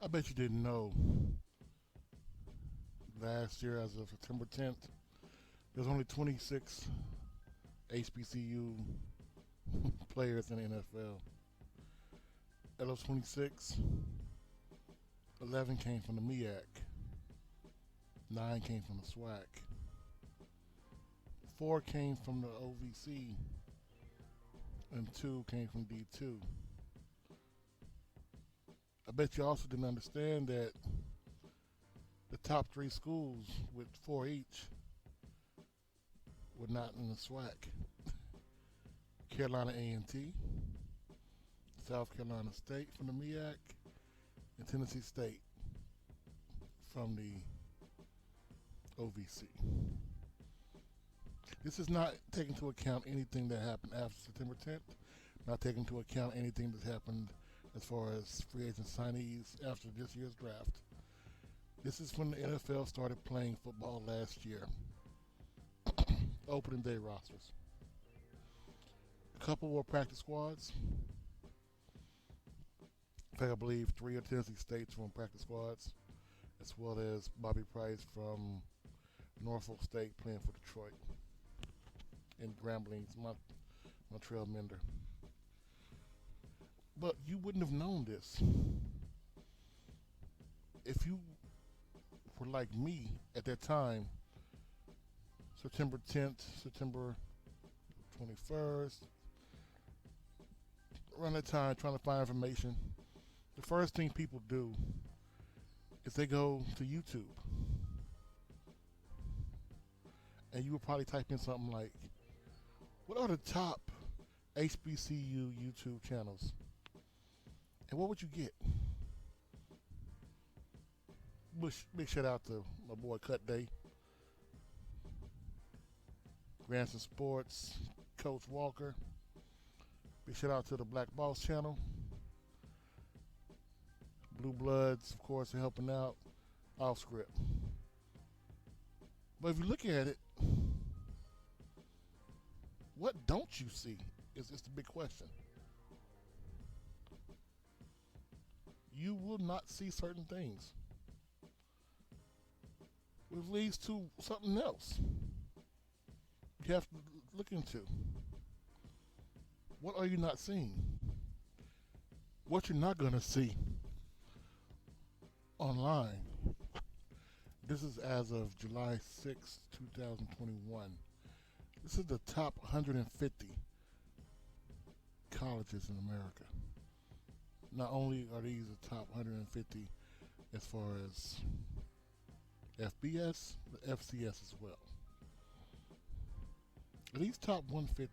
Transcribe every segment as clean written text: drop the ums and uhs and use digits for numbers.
I bet you didn't know last year, as of September 10th, there's only 26 HBCU players in the NFL. Of those 26, 11 came from the MEAC, 9 came from the SWAC, 4 came from the OVC, and 2 came from D2. I bet you also didn't understand that the top 3 schools with 4 each were not in the SWAC. Carolina A&T, South Carolina State from the MEAC, and Tennessee State from the OVC. This is not taking into account anything that happened after September 10th, not taking into account anything that happened as far as free agent signees after this year's draft. This is when the NFL started playing football last year. Opening day rosters. A couple were practice squads. In fact, I believe 3 of Tennessee State's were on practice squads, as well as Bobby Price from Norfolk State playing for Detroit, and Grambling's Montreal Mender. But you wouldn't have known this if you were like me at that time, September 10th, September 21st, around that time trying to find information. The first thing people do is they go to YouTube, and you would probably type in something like, what are the top HBCU YouTube channels? And what would you get? Big shout out to my boy Cut Day, Granson Sports, Coach Walker. Big shout out to the Black Boss channel. Blue Bloods, of course, are helping out. Off script. But if you look at it, what don't you see is the big question. You will not see certain things, which leads to something else you have to look into. What are you not seeing? What you're not going to see online. This is as of July 6, 2021. This is the top 150 colleges in America. Not only are these the top 150 as far as FBS, but FCS as well. These top 150,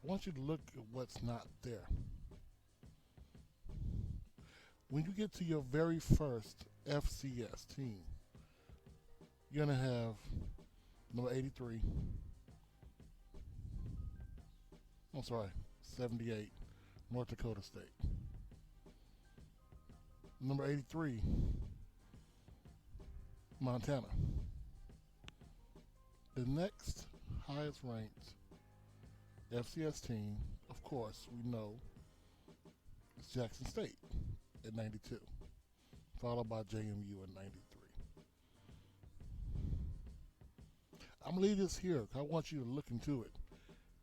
I want you to look at what's not there. When you get to your very first FCS team, you're going to have number 83, I'm sorry, 78, North Dakota State. Number 83, Montana. The next highest ranked FCS team, of course, we know, is Jackson State at 92, followed by JMU at 93. I'm going to leave this here because I want you to look into it.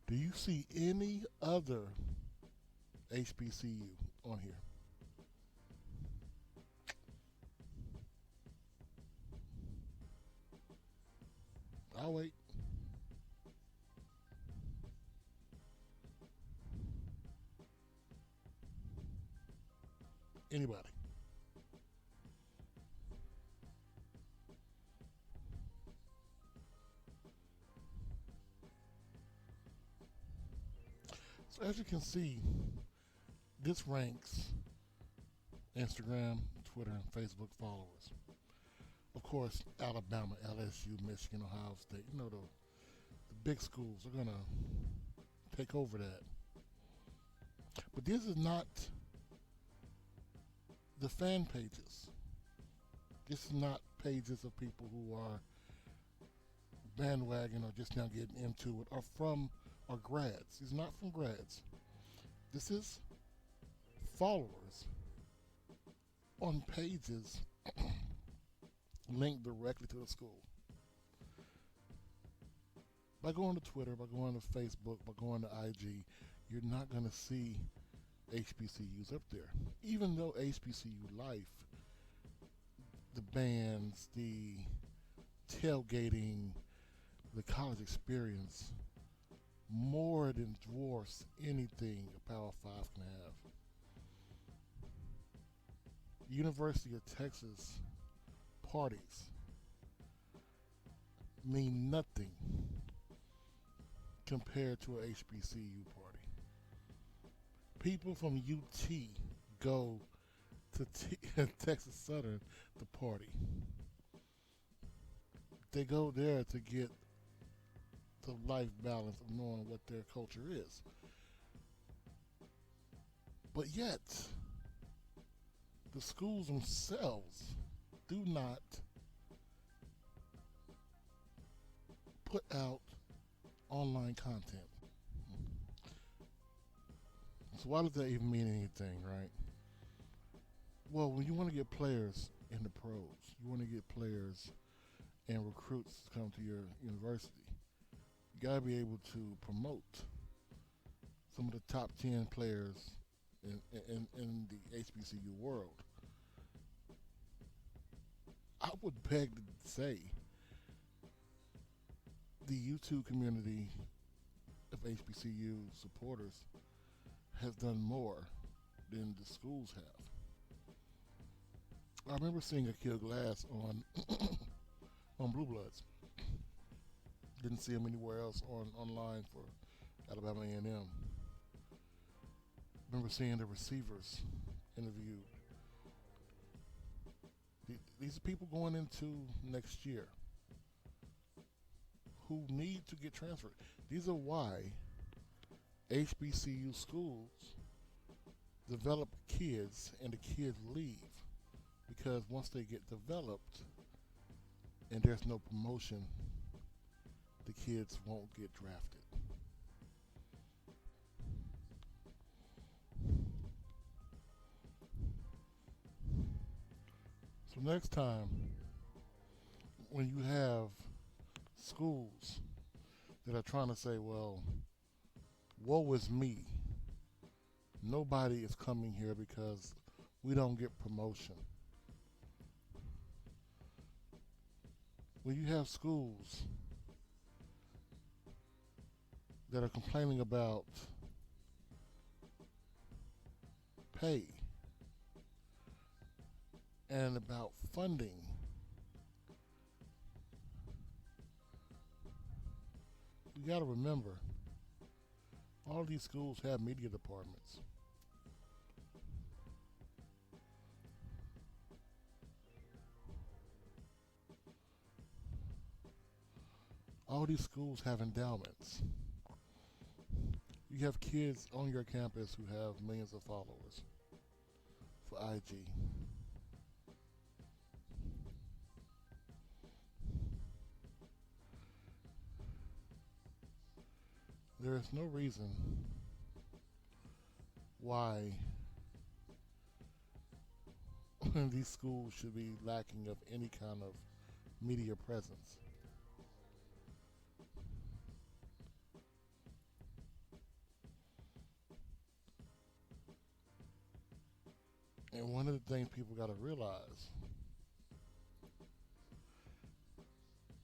Do you see any other HBCU on here? I'll wait. Anybody? So as you can see, this ranks Instagram, Twitter, and Facebook followers. Of course, Alabama, LSU, Michigan, Ohio State. You know, the big schools are going to take over that. But this is not the fan pages. This is not pages of people who are bandwagon or just now getting into it or grads. These are not from grads. This is followers on pages linked directly to the school. By going to Twitter, by going to Facebook, by going to IG, you're not going to see HBCUs up there. Even though HBCU life, the bands, the tailgating, the college experience, more than dwarfs anything a Power 5 can have. University of Texas parties mean nothing compared to a HBCU party. People from UT go to Texas Southern to party. They go there to get the life balance of knowing what their culture is. But yet, the schools themselves do not put out online content. So why does that even mean anything, right? Well, when you want to get players in the pros, you want to get players and recruits to come to your university, you got to be able to promote some of the top 10 players in the HBCU world. I would beg to say the YouTube community of HBCU supporters has done more than the schools have. I remember seeing Akil Glass on on Blue Bloods. Didn't see him anywhere else online for Alabama A&M. Remember seeing the receivers interviewed. These are people going into next year who need to get transferred. These are why HBCU schools develop kids and the kids leave. Because once they get developed and there's no promotion, the kids won't get drafted. So next time, when you have schools that are trying to say, well, woe is me, nobody is coming here because we don't get promotion. When you have schools that are complaining about pay and about funding, you got to remember, all these schools have media departments. All these schools have endowments. You have kids on your campus who have millions of followers for IG. There is no reason why these schools should be lacking of any kind of media presence. And one of the things people got to realize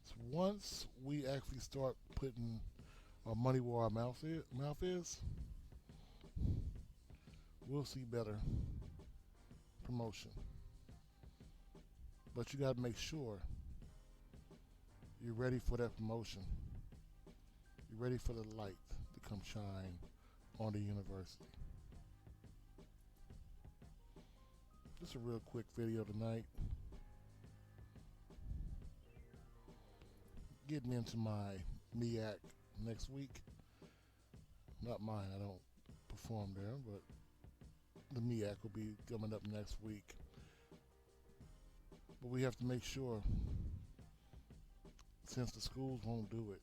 is once we actually start putting our money where our mouth is, we'll see better promotion. But you got to make sure you're ready for that promotion. You're ready for the light to come shine on the university. Just a real quick video tonight. Getting into my MEAC next week. Not mine, I don't perform there, but the MEAC will be coming up next week. But we have to make sure, since the schools won't do it,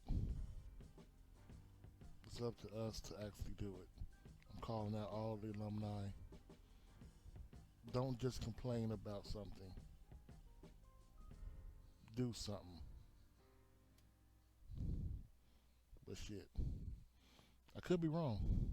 it's up to us to actually do it. I'm calling out all the alumni Don't just complain about something. Do something. But shit, I could be wrong.